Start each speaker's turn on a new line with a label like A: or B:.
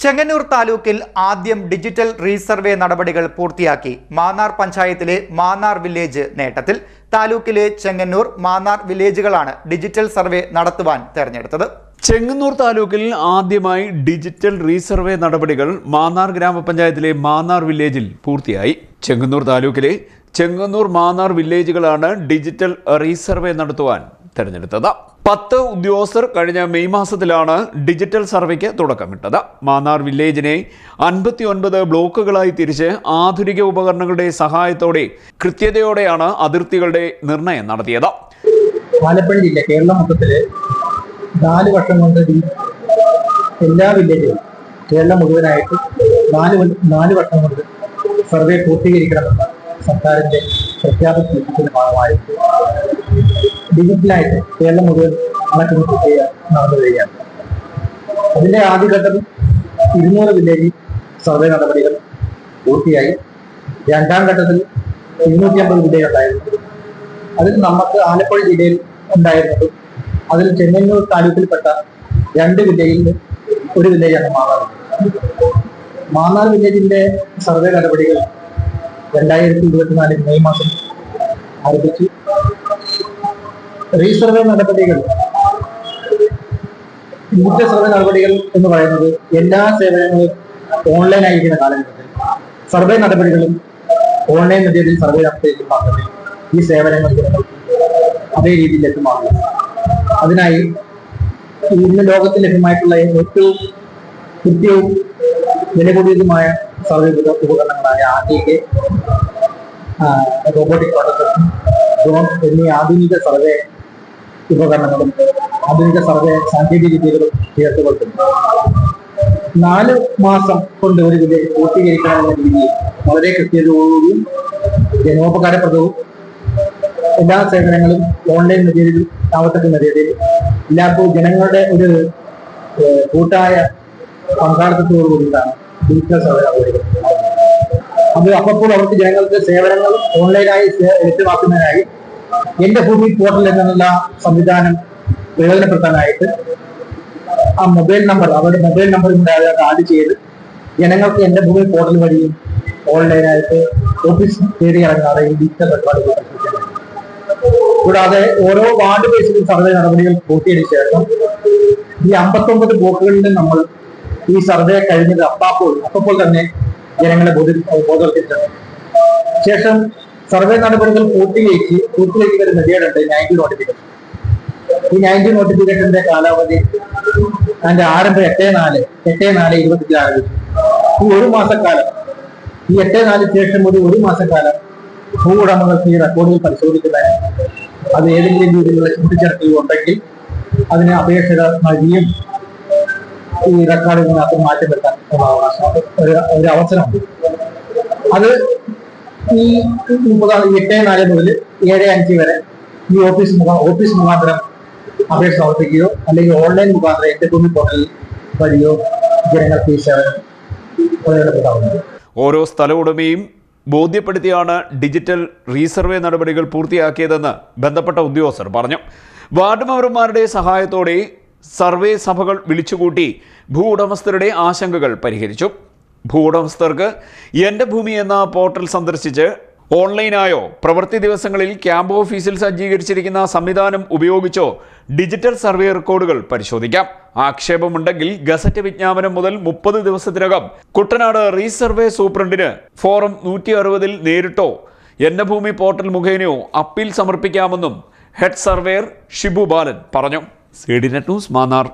A: ചെങ്ങന്നൂർ താലൂക്കിൽ ആദ്യം digital resurvey നടപടികൾ പൂർത്തിയാക്കി. മാന്നാർ പഞ്ചായത്തിലെ മാന്നാർ വില്ലേജ് നേട്ടത്തിൽ. താലൂക്കിലെ ചെങ്ങന്നൂർ, മാന്നാർ വില്ലേജുകളാണ് ഡിജിറ്റൽ സർവേ നടത്തുവാൻ തെരഞ്ഞെടുത്തത്.
B: ചെങ്ങന്നൂർ താലൂക്കിൽ ആദ്യമായി ഡിജിറ്റൽ റീസർവേ നടപടികൾ മാന്നാർ ഗ്രാമപഞ്ചായത്തിലെ മാന്നാർ വില്ലേജിൽ പൂർത്തിയായി. ചെങ്ങന്നൂർ താലൂക്കിലെ ചെങ്ങന്നൂർ, മാന്നാർ വില്ലേജുകളാണ് ഡിജിറ്റൽ റീസർവേ നടത്തുവാൻ തെരഞ്ഞെടുത്തത്. 10 ഉദ്യോഗസ്ഥർ കഴിഞ്ഞ മെയ് മാസത്തിലാണ് ഡിജിറ്റൽ സർവേക്ക് തുടക്കമിട്ടത്. മാന്നാർ വില്ലേജിനെ 59 ബ്ലോക്കുകളായി തിരിച്ച് ആധുനിക ഉപകരണങ്ങളുടെ സഹായത്തോടെ കൃത്യതയോടെയാണ് അതിർത്തികളുടെ നിർണയം നടത്തിയത്.
C: ആലപ്പുഴ ജില്ല കേരളം മൊത്തത്തില് 4 വർഷം കൊണ്ട് എല്ലാ വില്ലേജുകളും കേരളം മുഴുവനായിട്ട് 4 വർഷം കൊണ്ട് സർവേ പൂർത്തീകരിക്കണമെന്ന സർക്കാരിന്റെ പ്രഖ്യാപനത്തിന്റെ ഭാഗമായിട്ട് ഡിജിറ്റലായിട്ട് കേരളം മുഴുവൻ നടക്കുന്ന പ്രക്രിയ നടന്നു വരികയാണ്. അതിന്റെ ആദ്യഘട്ടം 200 വില്ലേജ് സർവേ നടപടികൾ പൂർത്തിയായി. രണ്ടാം ഘട്ടത്തിൽ 250 വില്ലേജ് ഉണ്ടായിരുന്നു. അതിൽ നമുക്ക് ആലപ്പുഴ ജില്ലയിൽ ഉണ്ടായിരുന്നത്, അതിൽ ചെങ്ങന്നൂർ താലൂക്കിൽപ്പെട്ട 2 വില്ലേജിൽ ഒരു വില്ലേജാണ് മാന്നാർ. മാന്നാർ വില്ലേജിന്റെ സർവേ നടപടികൾ 2024 മെയ് മാസം ആരംഭിച്ചു. റീസർവേ നടപടികൾ, ഡിജിറ്റൽ സർവേ നടപടികൾ എന്ന് പറയുന്നത് എല്ലാ സേവനങ്ങളും ഓൺലൈൻ ആയിരിക്കുന്ന കാലഘട്ടത്തിൽ സർവേ നടപടികളും ഓൺലൈൻ മെത്തേഡിൽ സർവേ നടത്തിയെങ്കിൽ മാത്രമേ ഈ സേവനങ്ങൾ ജനങ്ങൾക്ക് അതേ രീതിയിൽ ലഭ്യമാകും. അതിനായി ഇന്ന് ലോകത്തിൽ ലഭ്യമായിട്ടുള്ള ഏറ്റവും കൃത്യവും വില കൂടിയതുമായ സർവേ ഉപകരണങ്ങളായ RTK, റോബോട്ടിക് ഓട്ടോസെഷൻ, ഡ്രോൺ എന്നീ ആധുനിക സർവേ ഉപകരണങ്ങളും ആധുനിക സർവേ സാങ്കേതിക വിദ്യകളും ചേർത്തുകൊണ്ടുണ്ട്. 4 മാസം കൊണ്ട് ഒരു വില്ലേജ് പൂർത്തീകരിക്കാനുള്ള രീതിയിൽ വളരെ കൃത്യതയോടുകൂടിയും ജനോപകാരപ്രദവും എല്ലാ സേവനങ്ങളും ഓൺലൈൻ മെറ്റീരിയൽ ആവത്തക്കുന്ന രീതിയിൽ എല്ലാവർക്കും ജനങ്ങളുടെ ഒരു കൂട്ടായ പങ്കാളിത്തത്തോടു കൂടിയിട്ടാണ് ഡിജിറ്റൽ സർവേ നടപടികൾ. അത് അപ്പോൾ അവർക്ക് ജനങ്ങൾക്ക് സേവനങ്ങൾ ഓൺലൈനായി ലഭ്യമാക്കുന്നതിനായി എന്റെ ഭൂമി പോർട്ടൽ എന്നുള്ള സംവിധാനം പ്രയോജനപ്പെടുത്താനായിട്ട് ആ മൊബൈൽ നമ്പർ, അവരുടെ മൊബൈൽ നമ്പർ ആഡ് ചെയ്ത് ജനങ്ങൾക്ക് എന്റെ ഭൂമി പോർട്ടൽ വഴിയും ഓൺലൈനായിട്ട് ഓഫീസ് കയറി ഇറങ്ങാതെ ഈ ഡിജിറ്റൽ റെക്കോർഡുകൾ പരിശോധിക്കാൻ. കൂടാതെ ഓരോ വാർഡ് ബേസിലും സർവേ നടപടികൾ പൂർത്തീകരിച്ച ശേഷം ഈ 59 ബ്ലോക്കുകളിലും നമ്മൾ ഈ സർവേ കഴിഞ്ഞത് അപ്പോൾ തന്നെ ജനങ്ങളെ ബോധവൽക്കരിച്ചത്. ശേഷം സർവേ നടപടികൾ പൂർത്തീകരിക്കുന്ന ഒരു മെത്തേഡുണ്ട്, 90 നോട്ടിഫിക്കേഷൻ. ഈ 90 നോട്ടിഫിക്കേഷന്റെ കാലാവധി അതിന്റെ ആരംഭം 8/4/25 ആരംഭിച്ചു. ഈ 1 മാസക്കാലം, ഈ 8/4 ശേഷം ഒരു മാസക്കാലം ഭൂ ഉടമകൾക്ക് ഈ റെക്കോർഡുകൾ പരിശോധിക്കുന്നതിന് അത് ഏതെങ്കിലും രീതിയിലുള്ള കൂട്ടിച്ചേർക്കൽ ഉണ്ടെങ്കിൽ അതിന് അപേക്ഷകൾ നൽകിയും ഈ റെക്കോർഡിനകത്ത് മാറ്റം വരുത്താൻ ഒരു അവസരമുണ്ട്. അത് ഈ 8/4 മുതൽ 7/5 വരെ ഈ ഓഫീസ് മുഖാന്തരം അപേക്ഷ സമർപ്പിക്കുകയോ അല്ലെങ്കിൽ ഓൺലൈൻ മുഖാന്തരം എന്റെ ഭൂമി പോർട്ടൽ വഴിയോ ജനങ്ങൾക്ക് ഈ സേവനം പ്രയോജനപ്പെടാവുന്നത്.
B: ഓരോ സ്ഥല ഉടമയും ബോധ്യപ്പെടുത്തിയാണ് ഡിജിറ്റൽ റീസർവേ നടപടികൾ പൂർത്തിയാക്കിയതെന്ന് ബന്ധപ്പെട്ട ഉദ്യോഗസ്ഥർ പറഞ്ഞു. വാർഡ് മെമ്പർമാരുടെ സഹായത്തോടെ സർവേ സഭകൾ വിളിച്ചുകൂട്ടി ഭൂ ഉടമസ്ഥരുടെ ആശങ്കകൾ പരിഹരിച്ചു. ഭൂ ഉടമസ്ഥർക്ക് എൻ്റെ ഭൂമി എന്ന പോർട്ടൽ സന്ദർശിച്ച് ഓൺലൈനായോ പ്രവൃത്തി ദിവസങ്ങളിൽ ക്യാമ്പ് ഓഫീസിൽ സജ്ജീകരിച്ചിരിക്കുന്ന സംവിധാനം ഉപയോഗിച്ചോ ഡിജിറ്റൽ സർവേ റെക്കോർഡുകൾ പരിശോധിക്കാം. ആക്ഷേപമുണ്ടെങ്കിൽ ഗസറ്റ് വിജ്ഞാപനം മുതൽ 30 ദിവസത്തിനകം കുട്ടനാട് റീസർവേ സൂപ്രണ്ടിന് ഫോറം 160 നേരിട്ടോ എൻ്റെ ഭൂമി പോർട്ടൽ മുഖേനയോ അപ്പീൽ സമർപ്പിക്കാമെന്നും ഹെഡ് സർവേയർ ഷിബു ബാലൻ പറഞ്ഞു. CDNet news, Mannar.